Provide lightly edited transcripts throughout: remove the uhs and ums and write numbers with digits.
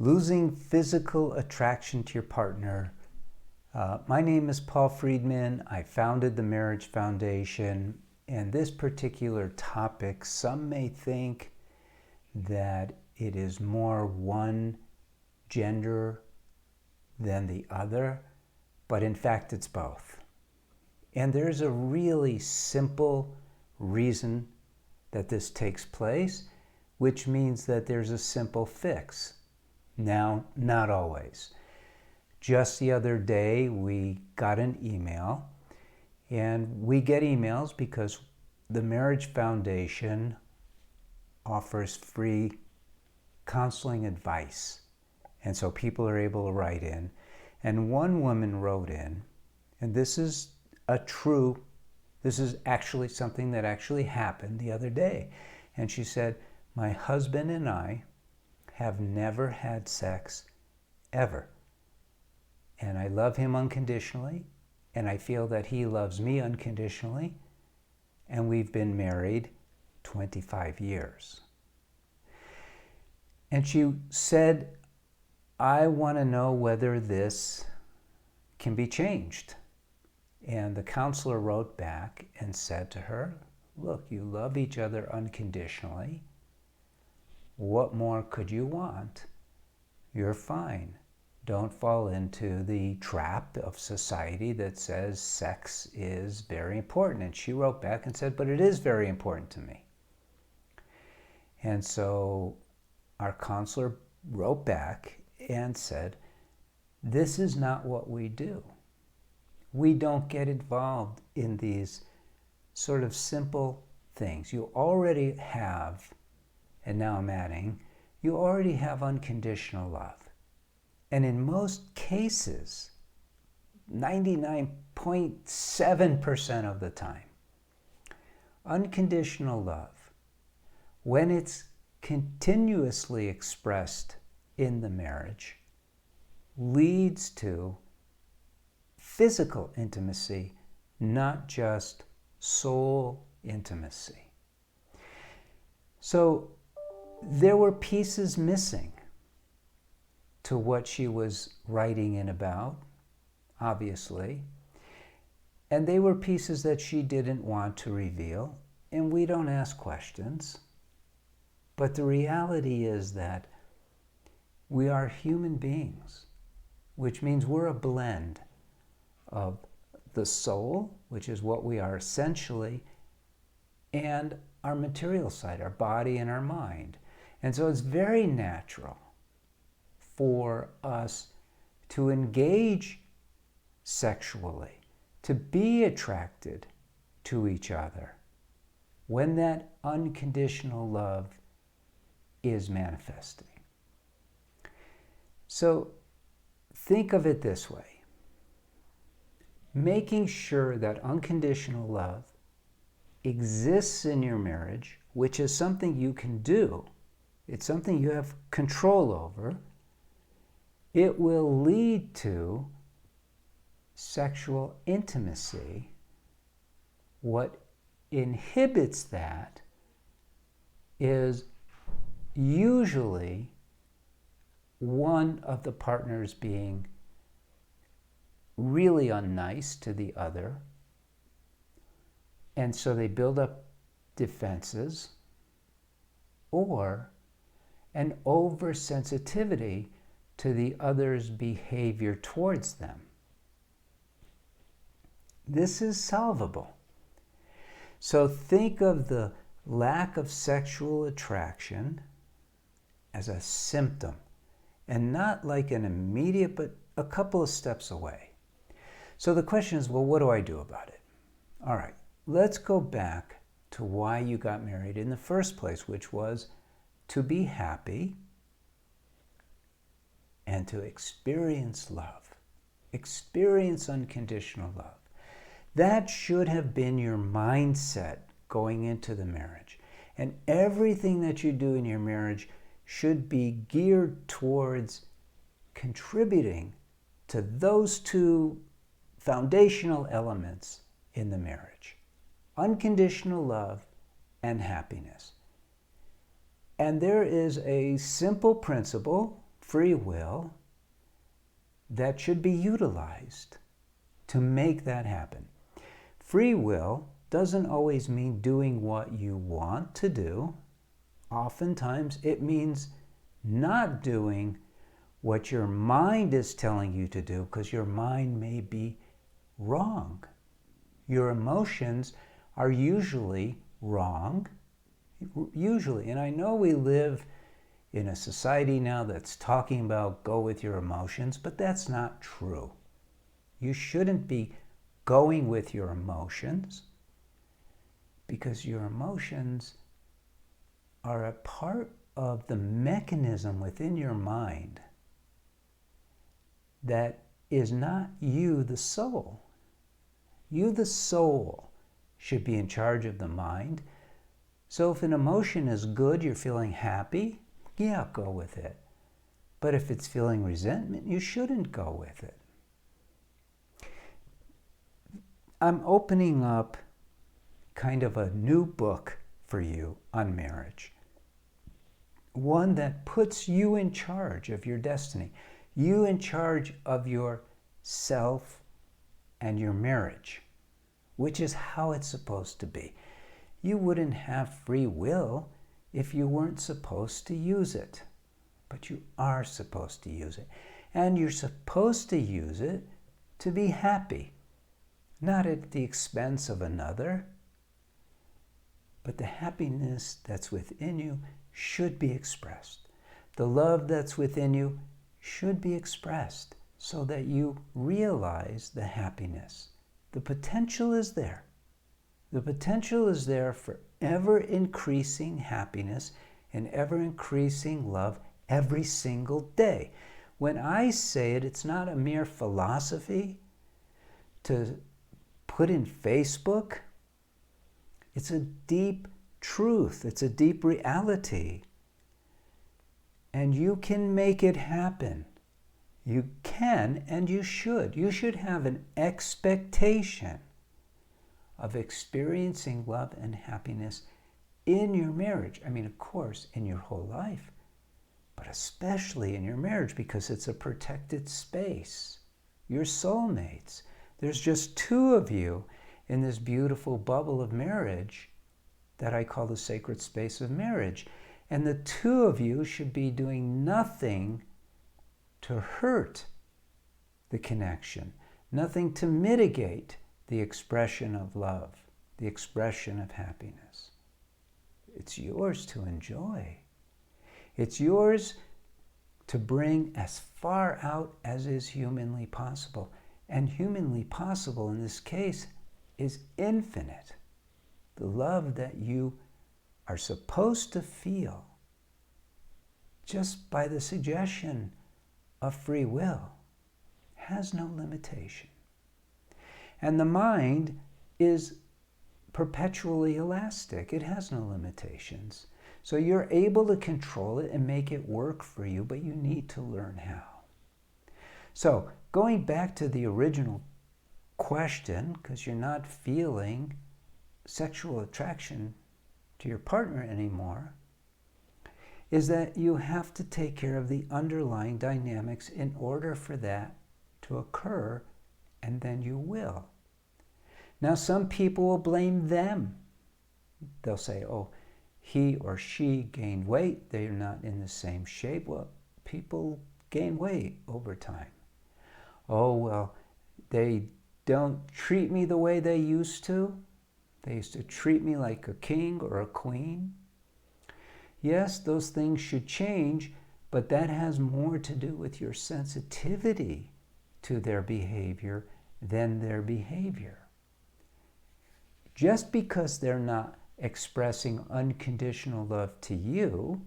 Losing physical attraction to your partner. My name is Paul Friedman. I founded the Marriage Foundation, and this particular topic, some may think that it is more one gender than the other, but in fact it's both. And there's a really simple reason that this takes place, which means that there's a simple fix. Now, not always. Just the other day, we got an email, and we get emails because the Marriage Foundation offers free counseling advice. And so people are able to write in. And one woman wrote in, and this is actually something that actually happened the other day. And she said, "My husband and I have never had sex ever. And I love him unconditionally, and I feel that he loves me unconditionally, and we've been married 25 years. And she said, "I want to know whether this can be changed." And the counselor wrote back and said to her, "Look, you love each other unconditionally. What more could you want? You're fine. Don't fall into the trap of society that says sex is very important." And she wrote back and said, "But it is very important to me." And so our counselor wrote back and said, "This is not what we do. We don't get involved in these sort of simple things. You already have," and now I'm adding, "you already have unconditional love. And in most cases, 99.7% of the time, unconditional love, when it's continuously expressed in the marriage, leads to physical intimacy, not just soul intimacy." So there were pieces missing to what she was writing in about, obviously. And they were pieces that she didn't want to reveal. And we don't ask questions. But the reality is that we are human beings, which means we're a blend of the soul, which is what we are essentially, and our material side, our body and our mind. And so it's very natural for us to engage sexually, to be attracted to each other when that unconditional love is manifesting. So think of it this way. Making sure that unconditional love exists in your marriage, which is something you can do, it's something you have control over, it will lead to sexual intimacy. What inhibits that is usually one of the partners being really unnice to the other, and so they build up defenses, or an oversensitivity to the other's behavior towards them. This is solvable. So think of the lack of sexual attraction as a symptom, and not like an immediate, but a couple of steps away. So the question is, well, what do I do about it? All right, let's go back to why you got married in the first place, which was to be happy and to experience love, experience unconditional love. That should have been your mindset going into the marriage. And everything that you do in your marriage should be geared towards contributing to those two foundational elements in the marriage: unconditional love and happiness. And there is a simple principle free will that should be utilized to make that happen. Free will doesn't always mean doing what you want to do. Oftentimes it means not doing what your mind is telling you to do, because your mind may be wrong. Your emotions are usually wrong. Usually. And I know we live in a society now that's talking about go with your emotions, but that's not true. You shouldn't be going with your emotions, because your emotions are a part of the mechanism within your mind that is not you, the soul. You, the soul, should be in charge of the mind. So if an emotion is good, you're feeling happy, yeah, go with it. But if it's feeling resentment, you shouldn't go with it. I'm opening up kind of a new book for you on marriage. One that puts you in charge of your destiny. You in charge of your self and your marriage, which is how it's supposed to be. You wouldn't have free will if you weren't supposed to use it. But you are supposed to use it. And you're supposed to use it to be happy. Not at the expense of another. But the happiness that's within you should be expressed. The love that's within you should be expressed so that you realize the happiness. The potential is there. The potential is there for ever-increasing happiness and ever-increasing love every single day. When I say it, it's not a mere philosophy to put in Facebook. It's a deep truth. It's a deep reality. And you can make it happen. You can and you should. You should have an expectation of experiencing love and happiness in your marriage. I mean, of course, in your whole life, but especially in your marriage, because it's a protected space. Your soulmates. There's just two of you in this beautiful bubble of marriage that I call the sacred space of marriage. And the two of you should be doing nothing to hurt the connection, nothing to mitigate the expression of love, the expression of happiness. It's yours to enjoy. It's yours to bring as far out as is humanly possible. And humanly possible in this case is infinite. The love that you are supposed to feel just by the suggestion of free will has no limitation. And the mind is perpetually elastic. It has no limitations. So you're able to control it and make it work for you, but you need to learn how. So going back to the original question, because you're not feeling sexual attraction to your partner anymore, is that you have to take care of the underlying dynamics in order for that to occur, and then you will. Now, some people will blame them. They'll say, oh, he or she gained weight. They're not in the same shape. Well, people gain weight over time. Oh, well, they don't treat me the way they used to. They used to treat me like a king or a queen. Yes, those things should change, but that has more to do with your sensitivity to their behavior than their behavior. Just because they're not expressing unconditional love to you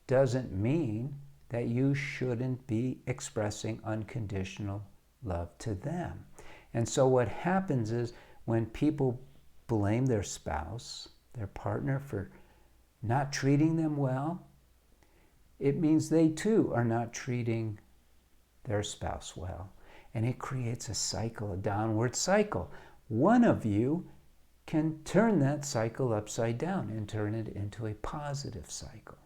doesn't mean that you shouldn't be expressing unconditional love to them. And so what happens is when people blame their spouse, their partner, for not treating them well, it means they too are not treating their spouse well. And it creates a cycle, a downward cycle. One of you can turn that cycle upside down and turn it into a positive cycle.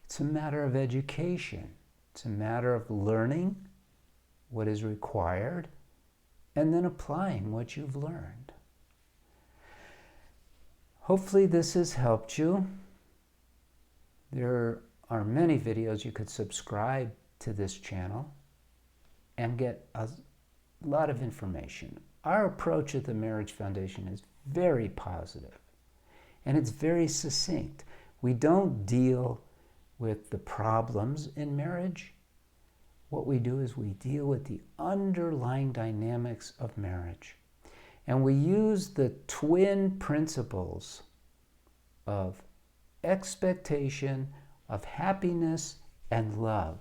It's a matter of education. It's a matter of learning what is required and then applying what you've learned. Hopefully this has helped you. There are many videos you could subscribe to this channel and get a lot of information. Our approach at the Marriage Foundation is very positive and it's very succinct. We don't deal with the problems in marriage. What we do is we deal with the underlying dynamics of marriage. And we use the twin principles of expectation, of happiness, and love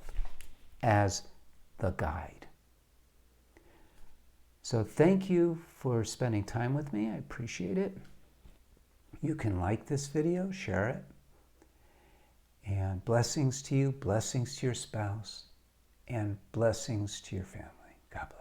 as the guide. So thank you for spending time with me. I appreciate it. You can like this video, share it. And blessings to you, blessings to your spouse, and blessings to your family. God bless.